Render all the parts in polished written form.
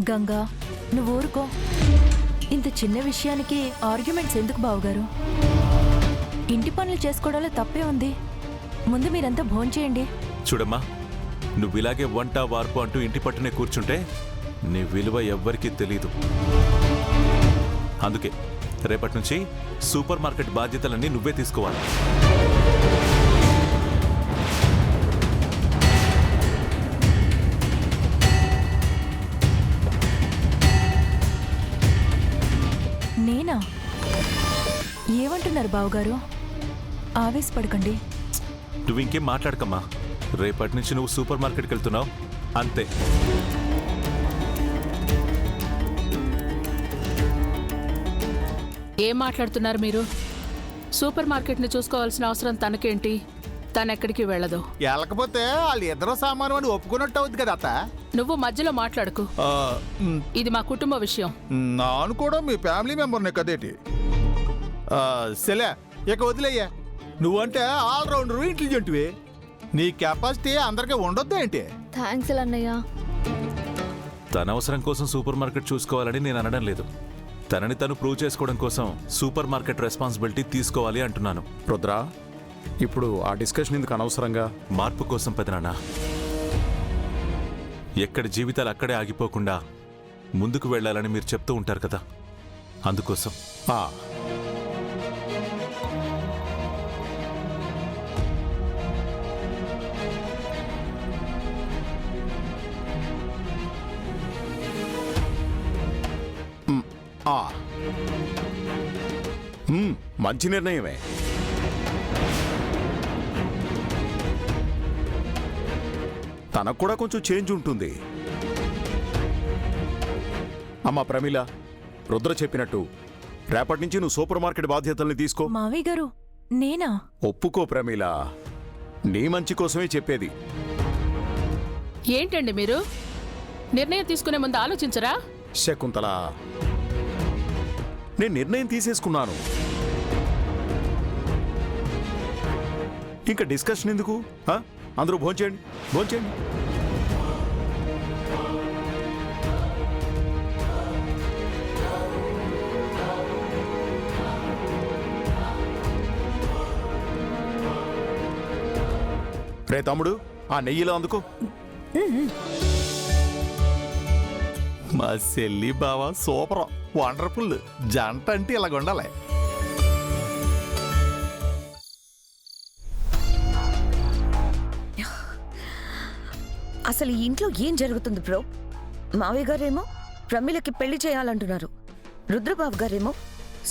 గంగా, నువ్వు ఊరుకో. ఇంత చిన్న విషయానికి ఆర్గ్యుమెంట్స్ ఎందుకు బావగారు? ఇంటి పనులు చేసుకోవడంలో తప్పే ఉంది. ముందు మీరంతా భోంచేయండి. చూడమ్మా, నువ్వు ఇలాగే వంట వార్పు అంటూ ఇంటి పట్టునే కూర్చుంటే నీ విలువ ఎవ్వరికీ తెలీదు. అందుకే రేపటి నుంచి సూపర్ మార్కెట్ బాధ్యతలన్నీ నువ్వే తీసుకోవాలి. నేనా? ఏమంటున్నారు బావగారు? ఆవేశపడకండి. నువ్వు ఇంకేం మాట్లాడకమ్మా. రేపటి నుంచి నువ్వు సూపర్ మార్కెట్కి వెళ్తున్నావు, అంతే. ఏం మాట్లాడుతున్నారు మీరు? సూపర్ మార్కెట్ని చూసుకోవాల్సిన అవసరం తనకేంటి? తనెక్కడికి వెళ్ళదు. వెళ్ళకపోతే వాళ్ళు ఇద్దరు సామాను అని ఒప్పుకున్నట్టు అవుద్ది కదా అత్త. నువ్వు మధ్యలో మాట్లాడుకు. ఇది మా కుటుంబ విషయం. నాను కూడా మీ ఫ్యామిలీ మెంబర్నే కదేటి. సెలే, ఇక వదిలేయ్యా. నువ్వంటే ఆల్రౌండర్, ఇంటెలిజెంట్వి. నీ కెపాసిటీ అందరికీ ఉండొద్దు ఏంటి? థ్యాంక్స్ అన్నయ్య. తన అవసరం కోసం సూపర్ మార్కెట్ చూసుకోవాలని నేను అనడం లేదు. తనని తను ప్రూవ్ చేసుకోవడం కోసం సూపర్ మార్కెట్ రెస్పాన్సిబిలిటీ తీసుకోవాలి అంటున్నాను. రుద్రా, ఇప్పుడు ఆ డిస్కషన్ ఎందుకు అనవసరంగా? మార్పు కోసం పెదనాన్న. ఎక్కడి జీవితాలు అక్కడే ఆగిపోకుండా ముందుకు వెళ్ళాలని మీరు చెప్తూ ఉంటారు కదా, అందుకోసం. మంచి నిర్ణయమే. తనకు కూడా కొంచెం చేంజ్ ఉంటుంది. అమ్మా ప్రమీల, రుద్ర చెప్పినట్టు రేపటి నుంచి నువ్వు సూపర్ మార్కెట్ బాధ్యతల్ని తీసుకో. మావయ్య గారు, నేనా? ఒప్పుకో ప్రమీల, నీ మంచి కోసమే చెప్పేది. ఏంటండి మీరు? నిర్ణయం తీసుకునే ముందు ఆలోచించరా? శకుంతల, నేను నిర్ణయం తీసేసుకున్నాను. ఇంకా డిస్కషన్ ఎందుకు? అందరూ భోంచేయండి, భోంచేయండి. రే తమ్ముడు, ఆ నెయ్యిలో అందుకో. మా చెల్లి బావ సూపర్, వండర్ఫుల్. జంట అంటే ఇలాగ ఉండాలి. అసలు ఈ ఇంట్లో ఏం జరుగుతుంది బ్రో? మావయ్య గారేమో ప్రమిళకి పెళ్లి చేయాలంటున్నారు, రుద్రబాబు గారేమో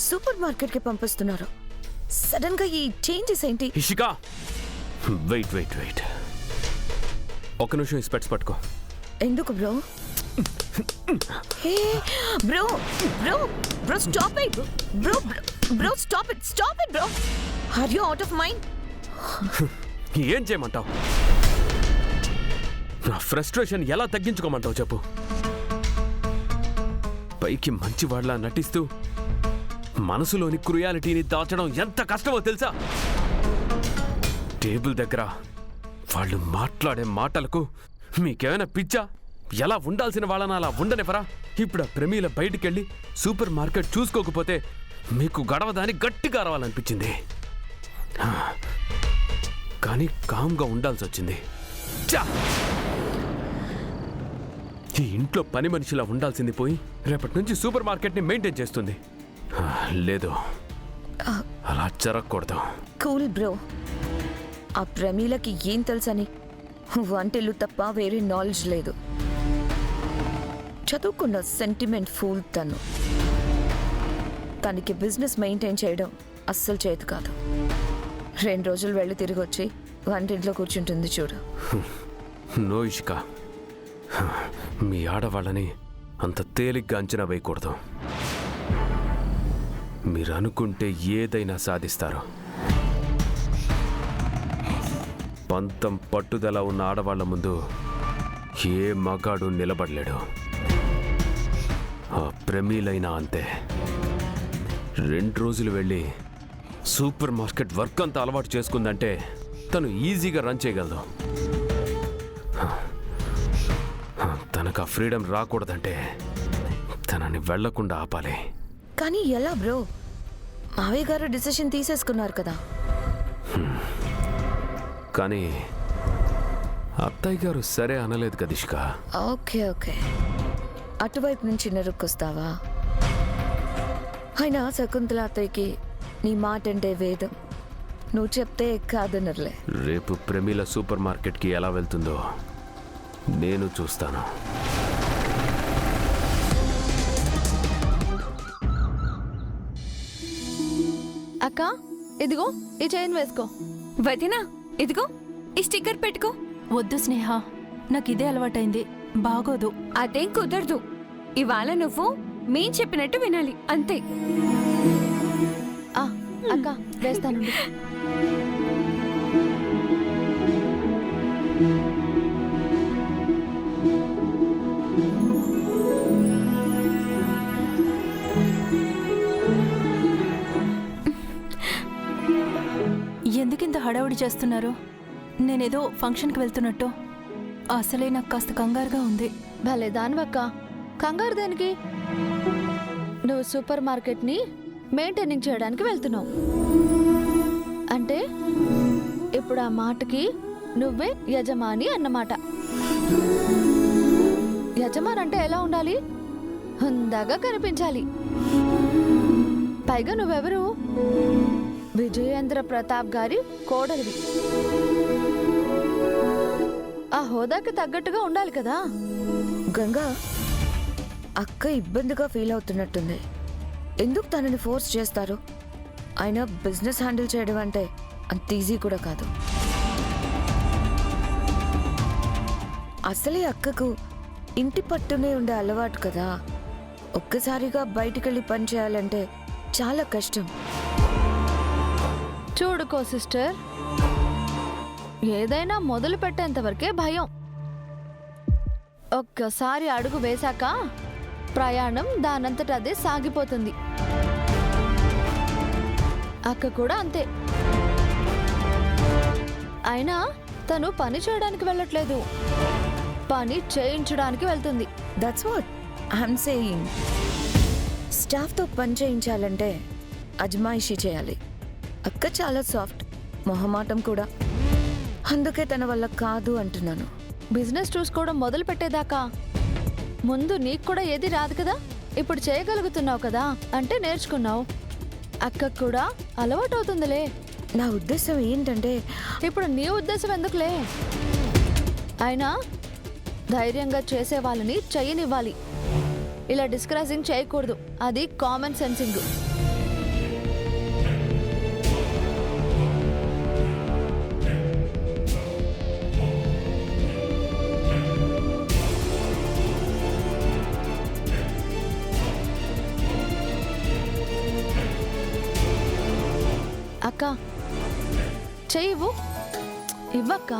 సూపర్ మార్కెట్కి పంపిస్తున్నారు. సడన్ గా ఈ చేంజెస్ ఏంటి? ఇషికా, వెయిట్ వెయిట్ వెయిట్, ఒక నిమిషం ఈ స్పెట్స్ పట్టుకో. ఎందుకు bro? Hey bro, bro bro stop it bro, bro stop it bro. Are you out of mind? ఏం చేయమంటావు? నా ఫ్రస్ట్రేషన్ ఎలా తగ్గించుకోమంటావు చెప్పు? పైకి మంచివాళ్లా నటిస్తూ మనసులోని క్రుయాలిటీని దాచడం ఎంత కష్టమో తెలుసా? టేబుల్ దగ్గర వాళ్ళు మాట్లాడే మాటలకు మీకేమైనా పిచ్చా? ఎలా ఉండాల్సిన వాళ్ళని అలా ఉండనివ్వరా? ఇప్పుడు ఆ ప్రమీల బయటికెళ్ళి సూపర్ మార్కెట్ చూసుకోకపోతే మీకు గడవదాని గట్టిగా రావాలనిపించింది. కానీ కామ్గా ఉండాల్సి వచ్చింది. ఈ ఇంట్లో పని మనిషిలా ఉండాల్సింది పోయి రేపటి నుంచి సూపర్ మార్కెట్ని మెయింటైన్ చేస్తుంది. లేదు, అలా జరగకూడదు. Cool bro. ఆ ప్రమీలకి ఏం తెలుసని? వంటలు తప్ప వేరే నాలెడ్జ్ లేదు. చదువుకున్న సెంటిమెంట్ ఫూల్ తను. తనకి బిజినెస్ మెయింటైన్ చేయడం అస్సలు చేతి కాదు. 2 రోజులు వెళ్ళి తిరిగి వచ్చి వంటింట్లో కూర్చుంటుంది చూడు. నో ఇష్కా, మీ ఆడవాళ్ళని అంత తేలిగ్గా అంచనా వేయకూడదు. మీరు అనుకుంటే ఏదైనా సాధిస్తారు. పంతం పట్టుదల ఉన్న ఆడవాళ్ల ముందు ఏ మగాడు నిలబడలేడు. ఆ ప్రమీలైనా అంతే. 2 రోజులు వెళ్ళి సూపర్ మార్కెట్ వర్క్ అంతా అలవాటు చేసుకుందంటే తను ఈజీగా రన్ చేయగలదు. తన తనకు ఆ ఫ్రీడమ్ రాకూడదంటే తనని వెళ్లకుండా ఆపాలి. కానీ ఎలా బ్రో? మావయ్య గారు డిసిషన్ తీసేసుకున్నారు కదా. కానీ అత్తయ్య గారు సరే అనలేదు కదిష్క. ఓకే ఓకే, అటువైపు నుంచి నరుక్కొస్తావా? అయినా శకుంతల అత్తయ్యకి నీ మాట అంటే వేదం. నువ్వు చెప్తే కాదనర్లే. రేపు ప్రమీల సూపర్ మార్కెట్కి ఎలా వెళ్తుందో నేను చూస్తాను. అక్క ఇదిగో ఈ చైన్ వేసుకో. వదినా ఇదిగో ఈ స్టిక్కర్ పెట్టుకో. వద్దు స్నేహ, నాకు ఇదే అలవాటైంది, బాగోదు. అదేం కుదరదు. ఇవాళ నువ్వు మేం చెప్పినట్టు వినాలి అంతే. అక్క వేస్తాను. ఎందుకింత హడావుడి చేస్తున్నారు? నేనేదో ఫంక్షన్కి వెళ్తున్నట్టు. అసలే నాకు కాస్త కంగారుగా ఉంది. భలే దానివక్క, కంగారు దేనికి? నువ్వు సూపర్ మార్కెట్ని మెయింటైనింగ్ చేయడానికి వెళ్తున్నావు అంటే ఇప్పుడు ఆ మాటకి నువ్వే యజమాని అన్నమాట. యజమాని అంటే ఎలా ఉండాలి? హుందాగా కనిపించాలి. పైగా నువ్వెవరు? విజయేంద్ర ప్రతాప్ గారి కోడలివి. ఆ హోదాకి తగ్గట్టుగా ఉండాలి కదా. గంగా, అక్క ఇబ్బందిగా ఫీల్ అవుతున్నట్టుంది. ఎందుకు తనని ఫోర్స్ చేస్తారు? అయినా బిజినెస్ హ్యాండిల్ చేయడం అంటే అంత ఈజీ కూడా కాదు. అసలే అక్కకు ఇంటి పట్టునే ఉండే అలవాటు కదా. ఒక్కసారిగా బయటికెళ్ళి పని చేయాలంటే చాలా కష్టం. చూడుకో సిస్టర్, ఏదైనా మొదలు పెట్టేంత వరకే భయం. ఒక్కసారి అడుగు వేశాక ప్రయాణం దానంతట అదే సాగిపోతుంది. అక్క కూడా అంతే. అయినా తను పని చేయడానికి వెళ్ళట్లేదు, పని చేయించడానికి వెళ్తుంది. That's what I'm saying. స్టాఫ్తో పని చేయించాలంటే అజమాయిషీ చేయాలి. అక్క చాలా సాఫ్ట్, మొహమాటం కూడా. అందుకే తన వల్ల కాదు అంటున్నాను. బిజినెస్ చూసుకోవడం మొదలు పెట్టేదాకా ముందు నీకు కూడా ఏది రాదు కదా. ఇప్పుడు చేయగలుగుతున్నావు కదా అంటే నేర్చుకున్నావు. అక్కకు కూడా అలవాటు అవుతుందిలే. నా ఉద్దేశం ఏంటంటే, ఇప్పుడు నీ ఉద్దేశం ఎందుకులే? అయినా ధైర్యంగా చేసే వాళ్ళని చెయ్యనివ్వాలి. ఇలా డిస్కరేజింగ్ చేయకూడదు, అది కామన్ సెన్సింగ్. అక్క చెయ్యవు, ఇవ్వక్క.